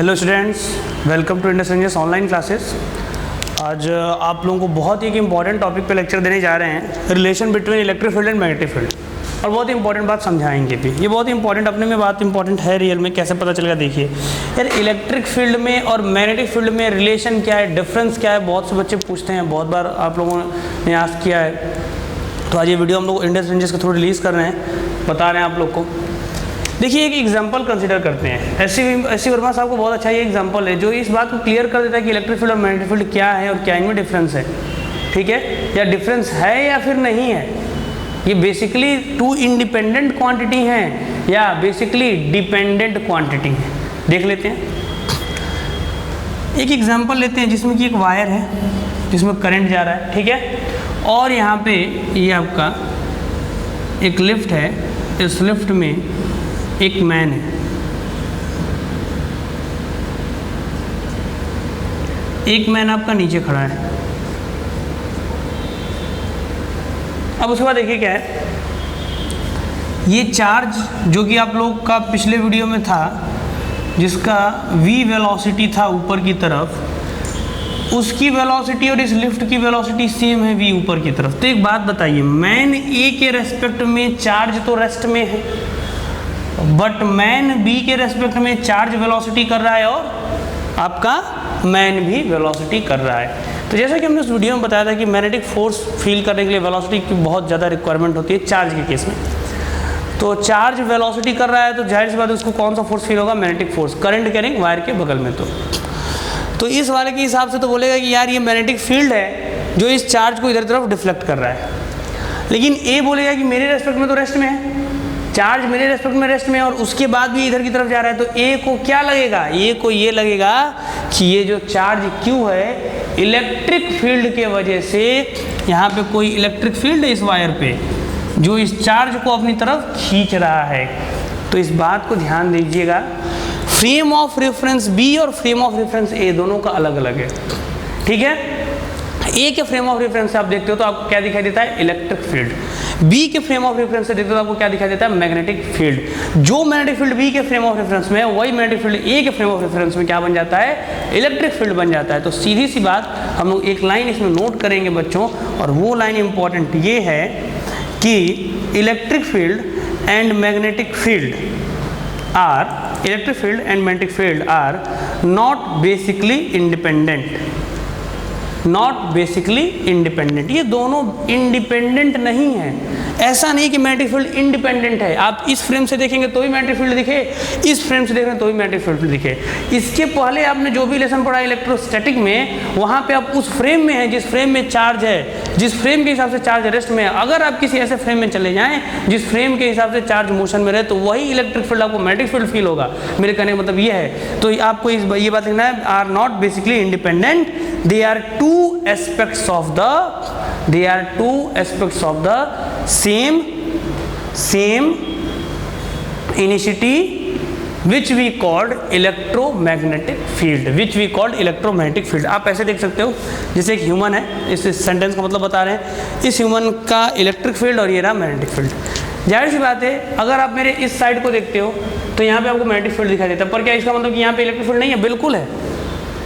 Hello students, welcome to Indus ranges online classes. आज आप लोगों को बहुत ही एक इंपॉर्टेंट टॉपिक पे लेक्चर देने जा रहे हैं, relation between electric field and magnetic field. और बहुत ही इंपॉर्टेंट बात समझाएंगे भी। ये बहुत ही इंपॉर्टेंट अपने में बात इंपॉर्टेंट है, रियल में कैसे पता चलेगा देखिए यार। इलेक्ट्रिक फील्ड में और मैग्नेटिक फील्ड में रिलेशन क्या है, डिफरेंस क्या है, बहुत से बच्चे पूछते हैं, बहुत बार आप लोगों ने आस्क किया है। तो आज ये वीडियो हम लोग इंडस रेंजेस के थ्रू रिलीज़ कर रहे हैं, बता रहे हैं आप लोग को। देखिए एक एग्जांपल कंसीडर करते हैं। एस सी वर्मा साहब को बहुत अच्छा ये एग्जांपल है जो इस बात को क्लियर कर देता है कि इलेक्ट्रिक फील्ड और मैग्नेटिक फील्ड क्या है और क्या इनमें डिफरेंस है। ठीक है, या डिफरेंस है या फिर नहीं है। ये बेसिकली टू इंडिपेंडेंट क्वांटिटी हैं या बेसिकली डिपेंडेंट क्वांटिटी हैं। देख लेते हैं, एक एग्जांपल लेते हैं जिसमें कि एक वायर है जिसमें करंट जा रहा है, ठीक है, और यहाँ पे ये आपका एक लिफ्ट है। इस लिफ्ट में एक मैन है, एक मैन आपका नीचे खड़ा है। अब उसके बाद देखिए क्या है, ये चार्ज जो कि आप लोग का पिछले वीडियो में था जिसका v वेलोसिटी था ऊपर की तरफ, उसकी वेलोसिटी और इस लिफ्ट की वेलोसिटी सेम है v ऊपर की तरफ। तो एक बात बताइए, मैन a के रेस्पेक्ट में चार्ज तो रेस्ट में है, बट मैन बी के रेस्पेक्ट में चार्ज वेलोसिटी कर रहा है और आपका मैन भी वेलोसिटी कर रहा है। तो जैसा कि हमने उस वीडियो में बताया था कि मैग्नेटिक फोर्स फील करने के लिए वेलोसिटी की बहुत ज़्यादा रिक्वायरमेंट होती है चार्ज के केस में। तो चार्ज वेलोसिटी कर रहा है तो जाहिर सी बात है उसको कौन सा फोर्स फील होगा, magnetic force, current carrying wire के बगल में। तो इस वाले के हिसाब से तो बोलेगा कि यार ये मैग्नेटिक फील्ड है जो इस चार्ज को इधर तरफ डिफ्लेक्ट कर रहा है। लेकिन ए बोलेगा कि मेरे रेस्पेक्ट में तो रेस्ट में है, चार्ज मेरे रेस्पेक्ट में रेस्ट में है और उसके बाद भी इधर की तरफ जा रहा है। तो ए को क्या लगेगा, ए को ये लगेगा कि ये जो चार्ज क्यू है इलेक्ट्रिक फील्ड के वजह से, यहाँ पे कोई इलेक्ट्रिक फील्ड है इस वायर पे जो इस चार्ज को अपनी तरफ खींच रहा है। तो इस बात को ध्यान दीजिएगा, फ्रेम ऑफ रेफरेंस बी और फ्रेम ऑफ रेफरेंस ए दोनों का अलग अलग है। ठीक है, ए के फ्रेम ऑफ रेफरेंस से आप देखते हो तो आपको क्या दिखाई देता है, इलेक्ट्रिक फील्ड। बी के फ्रेम ऑफ रेफरेंस से देखते हो तो आपको क्या दिखाई देता है, मैग्नेटिक फील्ड। जो मैग्नेटिक फील्ड बी के फ्रेम ऑफ रेफरेंस में है वही मैग्नेटिक फील्ड ए के फ्रेम ऑफ रेफरेंस में क्या बन जाता है, इलेक्ट्रिक फील्ड बन जाता है। तो सीधी सी बात, हम लोग एक लाइन इसमें नोट करेंगे बच्चों, और वो लाइन इंपॉर्टेंट ये है कि electric field and magnetic field are, electric field and magnetic field are not basically independent, not basically independent. ये दोनों इंडिपेंडेंट नहीं है। ऐसा नहीं कि मैग्नेटिक फील्ड इंडिपेंडेंट है, आप इस फ्रेम से देखेंगे तो भी मैग्नेटिक फील्ड दिखे, इस फ्रेम से देखेंगे तो भी मैग्नेटिक फील्ड दिखे। इसके पहले आपने जो भी लेसन पढ़ा इलेक्ट्रोस्टैटिक में, वहाँ पे आप उस फ्रेम में हैं जिस फ्रेम में चार्ज है, जिस फ्रेम के हिसाब से चार्ज रेस्ट में है। अगर आप किसी ऐसे फ्रेम में चले जाएं जिस फ्रेम के हिसाब से चार्ज मोशन में रहे तो वही इलेक्ट्रिक फील्ड आपको मैग्नेटिक फील्ड फील होगा। मेरे कहने का मतलब ये है। तो आपको ये बात लिखना है, are not basically independent, they are two aspects of the same initiality which we called electromagnetic field। आप ऐसे देख सकते हो, जैसे एक ह्यूमन है, इस सेंटेंस का मतलब बता रहे हैं, इस ह्यूमन का इलेक्ट्रिक फील्ड और ये रहा मैग्नेटिक फील्ड। जाहिर सी बात है, अगर आप मेरे इस साइड को देखते हो तो यहाँ पे आपको मैग्नेटिक फील्ड दिखाई देता है, पर क्या इसका मतलब कि यहाँ पे इलेक्ट्रिक फील्ड नहीं है? बिल्कुल है।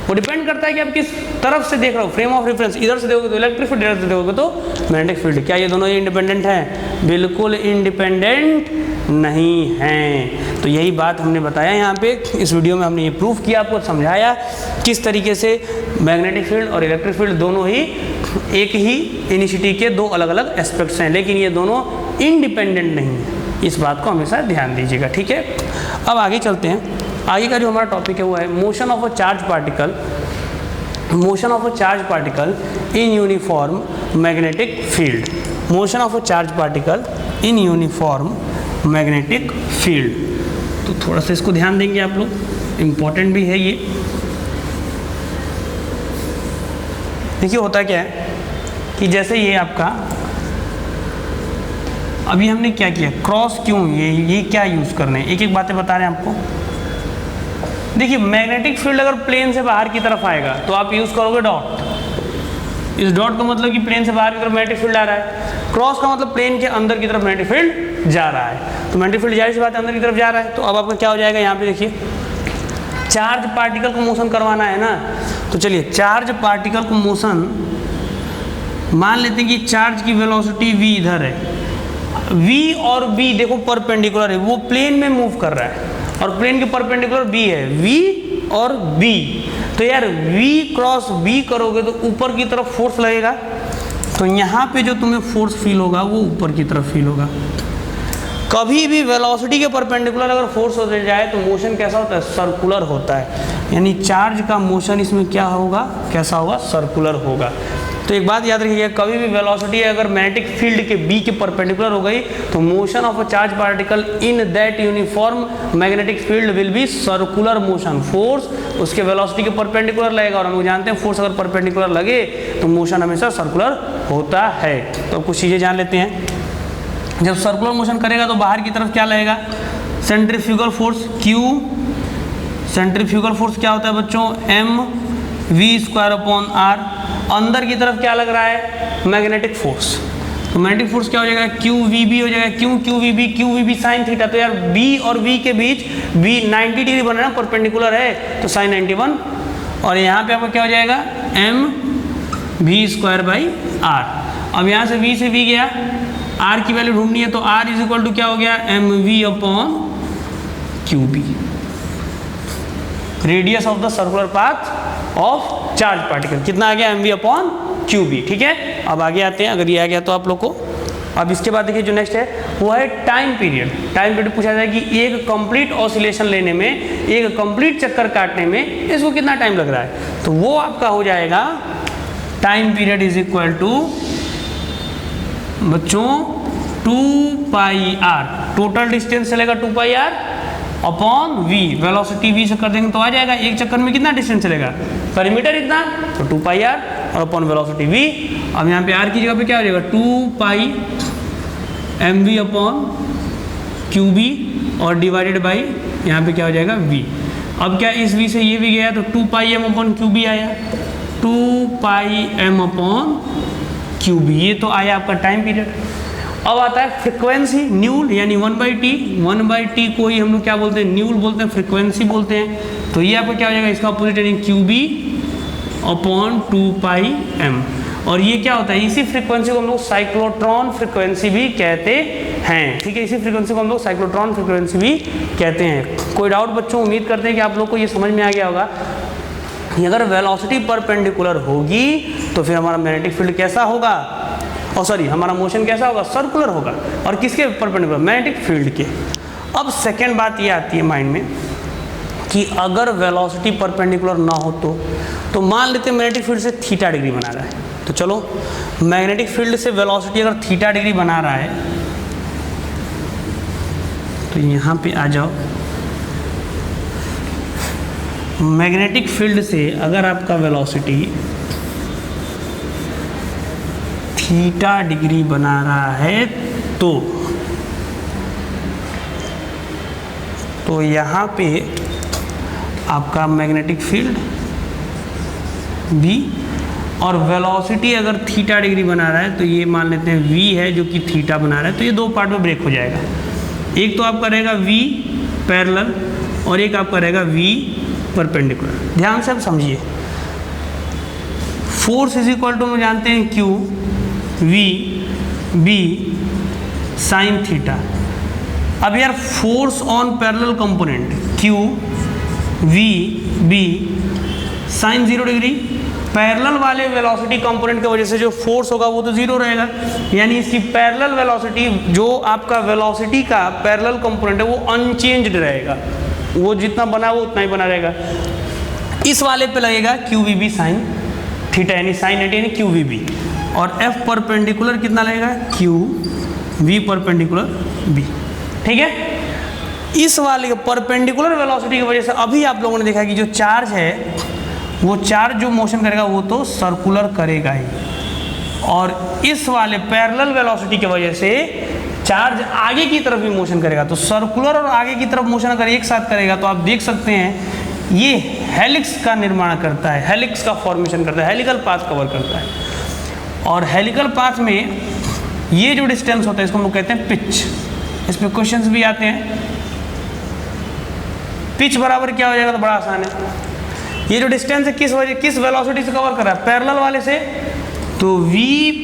वो डिपेंड करता है कि आप किस तरफ से देख रहे हो, फ्रेम ऑफ रेफरेंस। इधर से देखोगे तो इलेक्ट्रिक फील्ड, इधर से देखोगे तो मैग्नेटिक फील्ड। क्या ये दोनों इंडिपेंडेंट हैं? बिल्कुल इंडिपेंडेंट नहीं हैं। तो यही बात हमने बताया यहाँ पे, इस वीडियो में हमने ये प्रूफ किया, आपको समझाया किस तरीके से मैग्नेटिक फील्ड और इलेक्ट्रिक फील्ड दोनों ही एक ही इनिशिटी के दो अलग अलग एस्पेक्ट्स हैं, लेकिन ये दोनों इंडिपेंडेंट नहीं है। इस बात को हमेशा ध्यान दीजिएगा। ठीक है, अब आगे चलते हैं। आगे का जो हमारा टॉपिक है वो है motion of a charge particle, motion of a charge particle in uniform magnetic field, motion of a charge particle in uniform magnetic field. तो थोड़ा सा इसको ध्यान देंगे आप लोग, इम्पॉर्टेंट भी है ये। देखिए होता क्या है कि जैसे ये आपका, अभी हमने क्या किया, क्रॉस क्यों, ये क्या यूज़ करना है, एक एक बातें बता रहे हैं आपको। देखिए मैग्नेटिक फील्ड अगर प्लेन से बाहर की तरफ आएगा तो आप यूज़ करोगे डॉट। इस डॉट का मतलब कि प्लेन से बाहर की तरफ मैग्नेटिक फील्ड आ रहा है, क्रॉस का मतलब प्लेन के अंदर की तरफ मैग्नेटिक फील्ड जा रहा है। तो मैग्नेटिक फील्ड जाहिर सी बात है अंदर की तरफ जा रहा है। तो अब आपका क्या हो जाएगा, यहाँ पे देखिए चार्ज पार्टिकल को मोशन करवाना है ना, तो चलिए चार्ज पार्टिकल को मोशन, मान लेते हैं कि चार्ज की वेलोसिटी v इधर है, v और b देखो परपेंडिकुलर है, वो प्लेन में मूव कर रहा है और प्लेन के परपेंडिकुलर b है, v और b, तो यार v क्रॉस b करोगे तो ऊपर की तरफ फोर्स लगेगा, तो यहाँ पे जो तुम्हें फोर्स फील होगा वो ऊपर की तरफ फील होगा। कभी भी वेलोसिटी के परपेंडिकुलर अगर फोर्स हो जाए तो मोशन कैसा होता है, सर्कुलर होता है, यानी चार्ज का मोशन इसमें क्या होगा, कैसा होगा, सर्कुलर होगा। तो एक बात याद रखिएगा, कभी भी वेलोसिटी अगर मैग्नेटिक फील्ड के बी के परपेंडिकुलर हो गई तो motion of a charge particle in that uniform magnetic field will be circular motion, force उसके वेलोसिटी के परपेंडिकुलर लगेगा, और हम लोग जानते हैं फोर्स अगर परपेंडिकुलर लगे तो मोशन हमेशा सर्कुलर होता है। तो कुछ चीज़ें जान लेते हैं, जब सर्कुलर मोशन करेगा तो बाहर की तरफ क्या लगेगा, centrifugal force Q, centrifugal force क्या होता है बच्चों, mv²/r, अंदर की तरफ क्या लग रहा है, मैग्नेटिक फोर्स, तो मैग्नेटिक फोर्स क्या हो जाएगा, QVB हो जाएगा, क्यों QVB साइन थीटा, तो यार B और V के बीच V 90 डिग्री बन रहा है, परपेंडिकुलर है तो साइन 91, और यहाँ पे आपका क्या हो जाएगा mv²/r। अब यहाँ से V से V गया, R की वैल्यू ढूंढनी है तो R = क्या हो गया, mv/qb, radius of the circular path of charge particle कितना आ गया, mv/qb। ठीक है, अब आगे आते हैं, अगर ये आ गया तो आप लोग को। अब इसके बाद देखिए जो नेक्स्ट है वो है टाइम पीरियड। टाइम पीरियड पूछा जाए कि एक कंप्लीट ऑसिलेशन लेने में, एक कंप्लीट चक्कर काटने में इसको कितना टाइम लग रहा है, तो वो आपका हो जाएगा टाइम पीरियड = बच्चों 2πr, टोटल डिस्टेंस चलेगा 2πr upon v, velocity v से कर देंगे तो आ जाएगा, एक चक्कर में कितना डिस्टेंस चलेगा, पेरीमीटर इतना, तो 2πr और अपॉन वेलोसिटी v। अब यहाँ पे r की जगह पे क्या हो जाएगा, 2πmv/qb और डिवाइडेड बाई यहाँ पे क्या हो जाएगा v। अब क्या इस v से ये भी गया तो 2πm/qb आया, 2πm/qb, ये तो आया आपका टाइम पीरियड। अब आता है फ्रीक्वेंसी, न्यूल, यानी 1/t को ही हम लोग क्या बोलते हैं, न्यूल बोलते हैं, फ्रीक्वेंसी बोलते हैं, तो ये आपका क्या हो जाएगा, इसका अपोजिट यानी qb/2πm, और ये क्या होता है, इसी फ्रीक्वेंसी को हम लोग साइक्लोट्रॉन फ्रीक्वेंसी भी कहते हैं। ठीक है, इसी फ्रीक्वेंसी को हम लोग साइक्लोट्रॉन फ्रीक्वेंसी भी कहते हैं। कोई डाउट बच्चों, उम्मीद करते हैं कि आप लोग को ये समझ में आ गया होगा कि अगर वेलोसिटी परपेंडिकुलर होगी तो फिर हमारा मैग्नेटिक फील्ड कैसा होगा, हमारा मोशन कैसा होगा, सर्कुलर होगा, और किसके परपेंडिकुलर, मैग्नेटिक फील्ड के। अब सेकेंड बात ये आती है माइंड में कि अगर वेलोसिटी परपेंडिकुलर ना हो तो मान लेते हैं मैग्नेटिक फील्ड से थीटा डिग्री बना रहा है, तो चलो मैग्नेटिक फील्ड से वेलोसिटी अगर थीटा डिग्री बना रहा है तो यहाँ पे आ जाओ, मैग्नेटिक फील्ड से अगर आपका वेलोसिटी थीटा डिग्री बना रहा है तो यहाँ पे आपका मैग्नेटिक फील्ड भी, और वेलोसिटी अगर थीटा डिग्री बना रहा है तो ये मान लेते हैं v है जो कि थीटा बना रहा है, तो ये दो पार्ट में ब्रेक हो जाएगा, एक तो आपका रहेगा v पैरेलल और एक आपका रहेगा v परपेंडिकुलर। ध्यान से आप समझिए, फोर्स = हम जानते हैं q v b sine theta. अब यार force on parallel component q v b sine 0 degree, parallel वाले वेलोसिटी कंपोनेंट की वजह से जो फोर्स होगा वो तो 0 रहेगा, यानी इसकी पैरेलल वेलोसिटी, जो आपका वेलोसिटी का पैरेलल कंपोनेंट है वो अनचेंज्ड रहेगा, वो जितना बना वो उतना ही बना रहेगा। इस वाले पे लगेगा QVB साइन थीटा, यानी साइन 90 यानी QVB, और F परपेंडिकुलर कितना लगेगा, QV परपेंडिकुलर B। ठीक है, इस वाले परपेंडिकुलर वेलोसिटी की वजह से अभी आप लोगों ने देखा कि जो चार्ज है वो चार्ज जो मोशन करेगा वो तो सर्कुलर करेगा ही, और इस वाले पैरेलल वेलोसिटी की वजह से चार्ज आगे की तरफ भी मोशन करेगा, तो सर्कुलर और आगे की तरफ मोशन अगर एक साथ करेगा तो आप देख सकते हैं ये हेलिक्स का निर्माण करता है, हेलिक्स का फॉर्मेशन करता है, हेलिकल पाथ कवर करता है। और हेलिकल पाथ में ये जो डिस्टेंस होता है इसको हम लोग कहते हैं पिच। इस पे क्वेश्चंस भी आते हैं। पिच बराबर क्या हो जाएगा, तो बड़ा आसान है, ये जो डिस्टेंस है किस वेलोसिटी से कवर कर रहा है, पैरेलल वाले से, तो v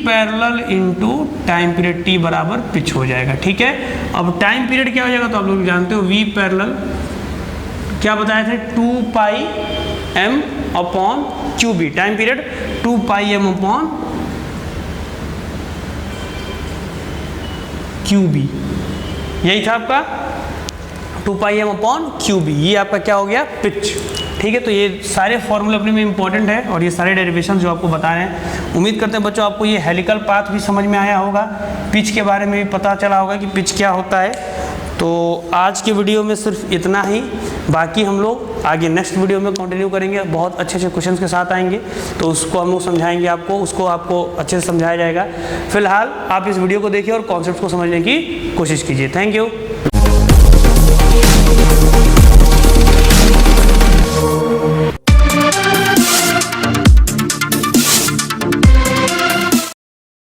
parallel into time period t बराबर पिच हो जाएगा। ठीक है, अब टाइम पीरियड क्या हो जाएगा, तो आप लोग जानते हो v पैरेलल क्या बताए थे, 2 पाई m upon QB, time period 2 पाई m अपॉन QB, यही था आपका 2 पाई m अपॉन QB, ये आपका क्या हो गया, पिच। ठीक है, तो ये सारे फॉर्मूले अपने में इंपॉर्टेंट है और ये सारे डेरिवेशन जो आपको बता रहे हैं। उम्मीद करते हैं बच्चों आपको ये हेलिकल पाथ भी समझ में आया होगा, पिच के बारे में भी पता चला होगा कि पिच क्या होता है। तो आज के वीडियो में सिर्फ इतना ही, बाकी हम लोग आगे नेक्स्ट वीडियो में कंटिन्यू करेंगे, बहुत अच्छे अच्छे क्वेश्चंस के साथ आएंगे, तो उसको हम लोग समझाएंगे आपको, उसको आपको अच्छे से समझाया जाएगा। फिलहाल आप इस वीडियो को देखिए और कॉन्सेप्ट को समझने की कोशिश कीजिए। Thank you.